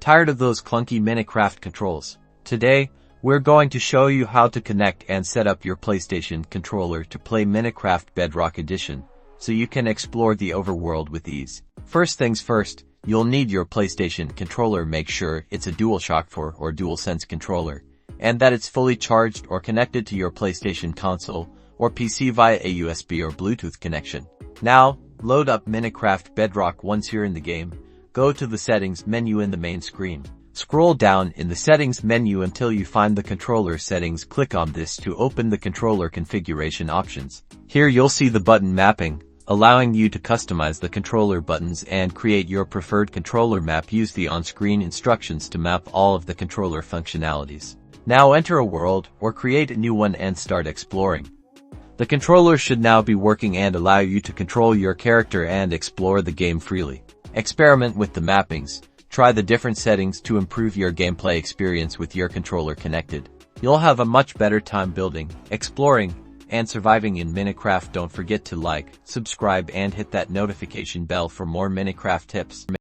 Tired of those clunky Minecraft controls? Today, we're going to show you how to connect and set up your PlayStation controller to play Minecraft Bedrock Edition, so you can explore the overworld with ease. First things first, you'll need your PlayStation controller. Make sure it's a DualShock 4 or DualSense controller, and that it's fully charged or connected to your PlayStation console or PC via a USB or Bluetooth connection. Now, load up Minecraft Bedrock. Once you're in the game, go to the Settings menu in the main screen. Scroll down in the Settings menu until you find the controller settings. Click on this to open the controller configuration options. Here you'll see the button mapping, allowing you to customize the controller buttons and create your preferred controller map. Use the on-screen instructions to map all of the controller functionalities. Now enter a world or create a new one and start exploring. The controller should now be working and allow you to control your character and explore the game freely. Experiment with the mappings. Try the different settings to improve your gameplay experience with your controller connected. You'll have a much better time building, exploring, and surviving in Minecraft. Don't forget to like, subscribe, and hit that notification bell for more Minecraft tips.